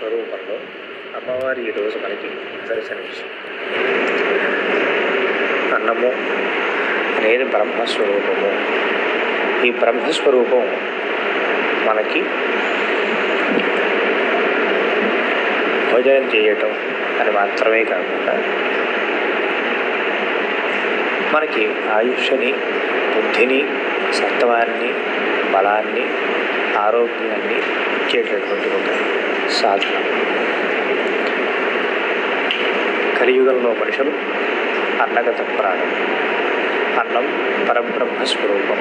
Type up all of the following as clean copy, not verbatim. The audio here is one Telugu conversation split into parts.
స్వరూపంలో అమ్మవారి ఈరోజు మనకి దర్శనమిస్తుంది. అన్నము అనేది బ్రహ్మస్వరూపము. ఈ బ్రహ్మస్వరూపం మనకి భోజనం చేయటం అని మాత్రమే కాకుండా మనకి ఆయుష్ని, బుద్ధిని, సత్వాన్ని, బలాన్ని, ఆరోగ్యాన్ని ఇచ్చేటటువంటి ఒక సాధన. కలియుగంలో మనుషులు అన్నగత ప్రాణం, అన్నం పరబ్రహ్మస్వరూపం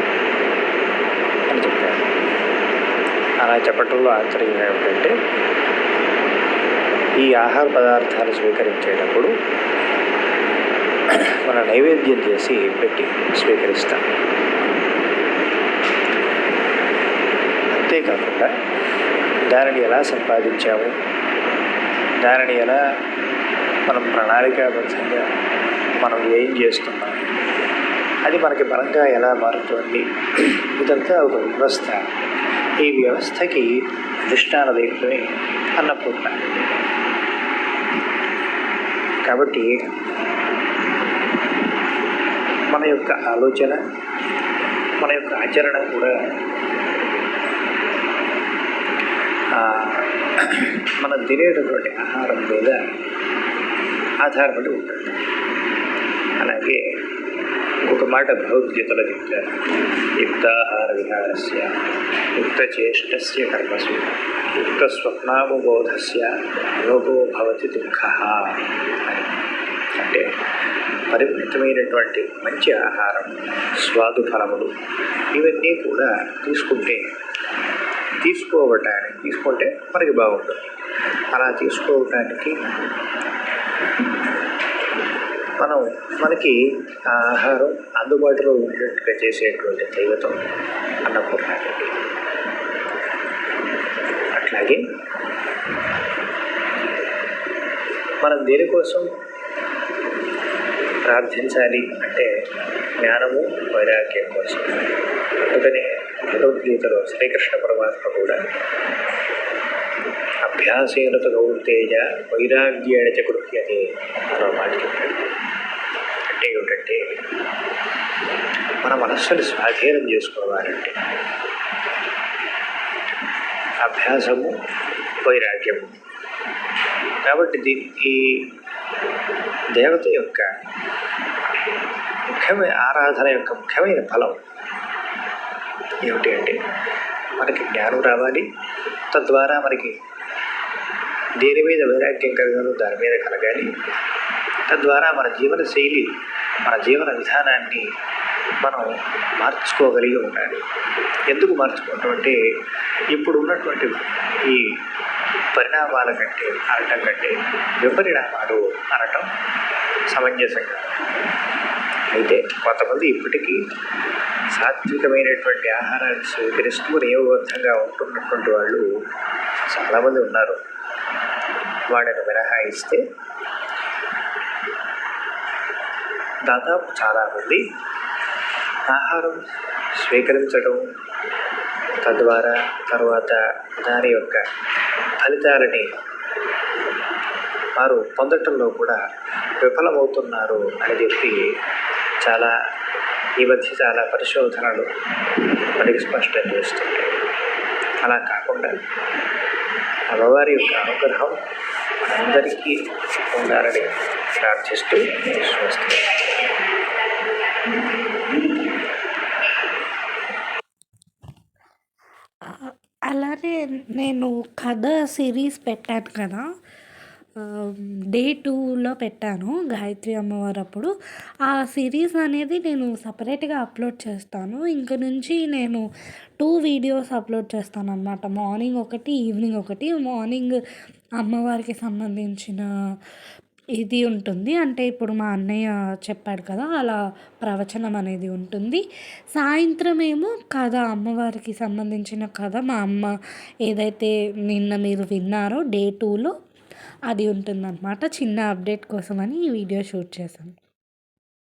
అని చెప్పారు. అలా చెప్పటంలో ఆంతర్యం ఏమిటంటే ఈ ఆహార పదార్థాలు స్వీకరించేటప్పుడు మన నైవేద్యం చేసి పెట్టి స్వీకరిస్తాం. అంతేకాకుండా దానిని ఎలా సంపాదించాము, దానిని ఎలా మనం ప్రణాళికాబద్ధంగా మనం ఏం చేస్తున్నాం, అది మనకి బలంగా ఎలా మారుతుంది, ఇదంతా ఒక వ్యవస్థ. ఈ వ్యవస్థకి అధిష్టాన దైవమే అన్నపూర్ణ. కాబట్టి మన యొక్క ఆలోచన, మన యొక్క ఆచరణ కూడా మనం తినేటటువంటి ఆహారం మీద ఆధారపడి ఉంటుంది. అలాగే ఇంకొక మాట భగవద్గీతలో చెప్తారు, యుక్తాహార విహారస్య యుక్తచేష్టస్య కర్మసు యుక్త స్వప్నావబోధస్య యోగో భవతి దుఃఖః అని. అంటే పరిమితమైనటువంటి మంచి ఆహారం, స్వాదు ఫలములు ఇవన్నీ కూడా తీసుకుంటే మనకి బాగుంటుంది. అలా తీసుకోవటానికి మనకి ఆ ఆహారం అందుబాటులో ఉండేట్టుగా చేసేటువంటి దైవతం అన్నపూర్ణాదేవి. అట్లాగే మనం దేనికోసం ప్రార్థించాలి అంటే జ్ఞానము, వైరాగ్యం కోసం. అందుకనే భగవద్గీతలో శ్రీకృష్ణ పరమాత్మ కూడా అభ్యాసేన కౌంతేయ వైరాగ్యేణ చ గృహ్యతే అన్న మాట చెప్పాడు. అంటే ఏమిటంటే మన మనస్సుని స్వాధీనం చేసుకోవాలంటే అభ్యాసము, వైరాగ్యము. కాబట్టి ఈ దేవత యొక్క ముఖ్యమైన ఆరాధన యొక్క ముఖ్యమైన ఫలం ఏమిటి అంటే మనకి జ్ఞానం రావాలి. తద్వారా మనకి దేని మీద వైరాగ్యం కలగాలో దాని మీద కలగాలి. తద్వారా మన జీవన శైలి, మన జీవన విధానాన్ని మనం మార్చుకోగలిగి ఉండాలి. ఎందుకు మార్చుకోవటం అంటే ఇప్పుడు ఉన్నటువంటి ఈ పరిణామాల కంటే అనటం కంటే విపరిణామాలు అనటం సమంజసంగా. అయితే కొంతమంది ఇప్పటికీ సాత్వికమైనటువంటి ఆహారాన్ని స్వీకరిస్తూ నియోగబద్ధంగా ఉంటున్నటువంటి వాళ్ళు చాలామంది ఉన్నారు. వాళ్ళని మినహాయిస్తే దాదాపు చాలామంది ఆహారం స్వీకరించడం, తద్వారా తర్వాత దాని యొక్క ఫలితాలని వారు పొందటంలో కూడా విఫలమవుతున్నారు అని చెప్పి ఈ మధ్య చాలా పరిశోధనలు మనకి స్పష్టం చేస్తుంటాయి. అలా కాకుండా అమ్మవారి యొక్క అనుగ్రహం అందరికీ ఉండాలని ప్రార్థిస్తూ స్వస్తి. అలానే నేను కథ సిరీస్ పెట్టాను కదా, డే 2లో పెట్టాను గాయత్రి అమ్మవారు అప్పుడు. ఆ సిరీస్ అనేది నేను సపరేట్గా అప్లోడ్ చేస్తాను. ఇంక నుంచి నేను 2 వీడియోస్ అప్లోడ్ చేస్తాను అనమాట. మార్నింగ్ ఒకటి, ఈవినింగ్ ఒకటి. మార్నింగ్ అమ్మవారికి సంబంధించిన ఇది ఉంటుంది. అంటే ఇప్పుడు మా అన్నయ్య చెప్పాడు కదా, అలా ప్రవచనం అనేది ఉంటుంది. సాయంత్రం ఏమో కథ, అమ్మవారికి సంబంధించిన కథ మా అమ్మ ఏదైతే నిన్న మీరు విన్నారో డే 2లో అది ఉంటుందన్నమాట. చిన్న అప్డేట్ కోసమని ఈ వీడియో షూట్ చేశాను.